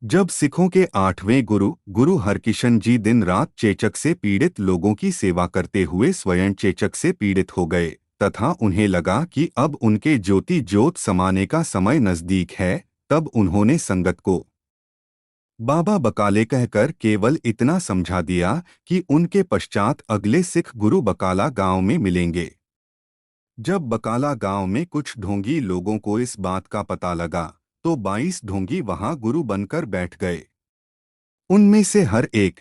जब सिखों के 8वें गुरु गुरु हरकिशन जी दिन रात चेचक से पीड़ित लोगों की सेवा करते हुए स्वयं चेचक से पीड़ित हो गए तथा उन्हें लगा कि अब उनके ज्योति ज्योत समाने का समय नजदीक है, तब उन्होंने संगत को बाबा बकाले कहकर केवल इतना समझा दिया कि उनके पश्चात अगले सिख गुरु बकाला गांव में मिलेंगे। जब बकाला गांव में कुछ ढोंगी लोगों को इस बात का पता लगा तो 22 ढोंगी वहां गुरु बनकर बैठ गए। उनमें से हर एक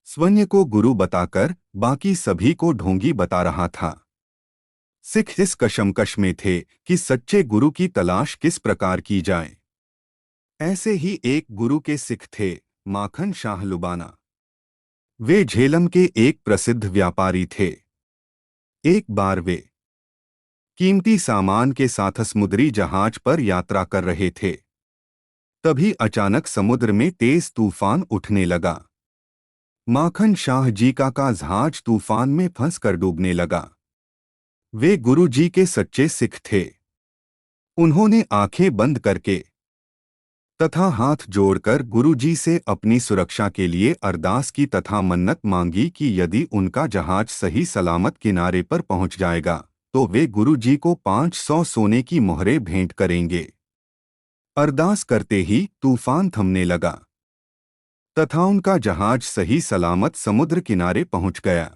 स्वयं को गुरु बताकर बाकी सभी को ढोंगी बता रहा था। सिख इस कशमकश में थे कि सच्चे गुरु की तलाश किस प्रकार की जाए। ऐसे ही एक गुरु के सिख थे, माखन शाह लुबाना। वे झेलम के एक प्रसिद्ध व्यापारी थे। एक बार वे कीमती सामान के साथ समुद्री जहाज पर यात्रा कर रहे थे। तभी अचानक समुद्र में तेज तूफान उठने लगा। माखन शाह जी का जहाज तूफान में फंसकर डूबने लगा। वे गुरु जी के सच्चे सिख थे। उन्होंने आंखें बंद करके तथा हाथ जोड़कर गुरु जी से अपनी सुरक्षा के लिए अरदास की तथा मन्नत मांगी कि यदि उनका जहाज सही सलामत किनारे पर पहुंच जाएगा तो वे गुरु जी को 500 सोने की मोहरें भेंट करेंगे। अरदास करते ही तूफान थमने लगा तथा उनका जहाज सही सलामत समुद्र किनारे पहुंच गया।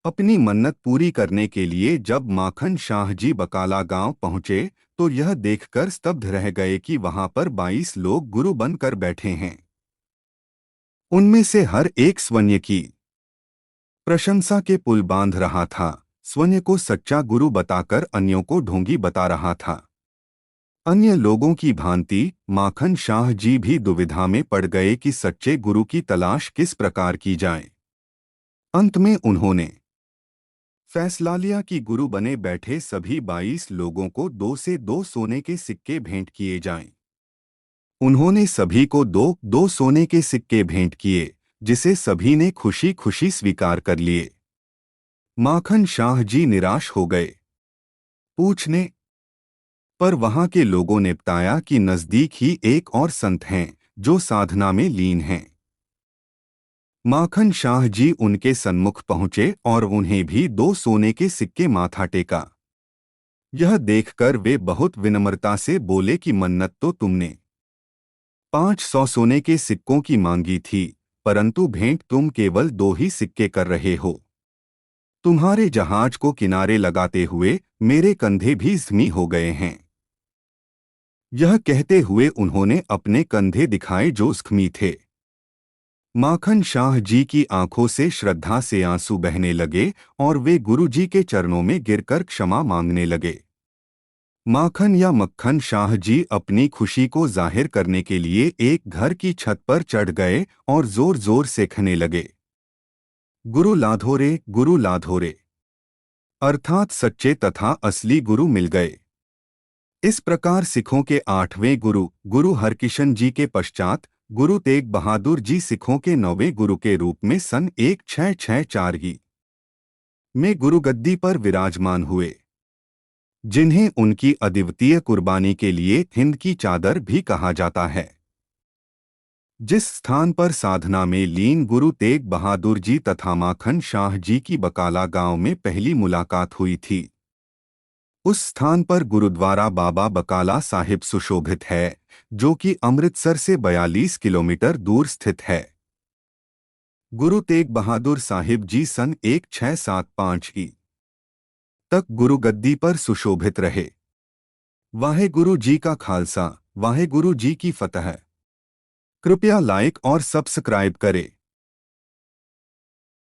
अपनी मन्नत पूरी करने के लिए जब माखन शाह जी बकाला गांव पहुंचे तो यह देखकर स्तब्ध रह गए कि वहां पर 22 लोग गुरु बनकर बैठे हैं। उनमें से हर एक स्वयं की प्रशंसा के पुल बांध रहा था, स्वयं को सच्चा गुरु बताकर अन्यों को ढोंगी बता रहा था। अन्य लोगों की भांति माखन शाह जी भी दुविधा में पड़ गए कि सच्चे गुरु की तलाश किस प्रकार की जाए। अंत में उन्होंने फैसला लिया कि गुरु बने बैठे सभी 22 लोगों को 2 से 2 सोने के सिक्के भेंट किए जाएं। उन्होंने सभी को 2-2 सोने के सिक्के भेंट किए, जिसे सभी ने खुशी खुशी स्वीकार कर लिए। माखन शाह जी निराश हो गए। पूछने पर वहां के लोगों ने बताया कि नजदीक ही एक और संत हैं जो साधना में लीन हैं। माखन शाह जी उनके सन्मुख पहुंचे और उन्हें भी 2 सोने के सिक्के माथा टेका। यह देखकर वे बहुत विनम्रता से बोले कि मन्नत तो तुमने 500 सोने के सिक्कों की मांगी थी, परंतु भेंट तुम केवल 2 ही सिक्के कर रहे हो। तुम्हारे जहाज को किनारे लगाते हुए मेरे कंधे भी जमी हो गए हैं। यह कहते हुए उन्होंने अपने कंधे दिखाए जो जख्मी थे। माखन शाह जी की आंखों से श्रद्धा से आंसू बहने लगे और वे गुरु जी के चरणों में गिरकर क्षमा मांगने लगे। माखन या मक्खन शाह जी अपनी खुशी को जाहिर करने के लिए एक घर की छत पर चढ़ गए और जोर जोर से कहने लगे, गुरु लाधोरे, गुरु लाधोरे। अर्थात सच्चे तथा असली गुरु मिल गए। इस प्रकार सिखों के 8वें गुरु गुरु हरकिशन जी के पश्चात गुरु तेग बहादुर जी सिखों के 9वें गुरु के रूप में सन 1664 में गुरुगद्दी पर विराजमान हुए, जिन्हें उनकी अद्वितीय कुर्बानी के लिए हिंद की चादर भी कहा जाता है। जिस स्थान पर साधना में लीन गुरु तेग बहादुर जी तथा माखन शाह जी की बकाला गांव में पहली मुलाकात हुई थी, उस स्थान पर गुरुद्वारा बाबा बकाला साहिब सुशोभित है, जो कि अमृतसर से 42 किलोमीटर दूर स्थित है। गुरु तेग बहादुर साहिब जी सन 1675 तक गुरुगद्दी पर सुशोभित रहे। वाहेगुरु जी का खालसा, वाहेगुरु जी की फतह। कृपया लाइक और सब्सक्राइब करें।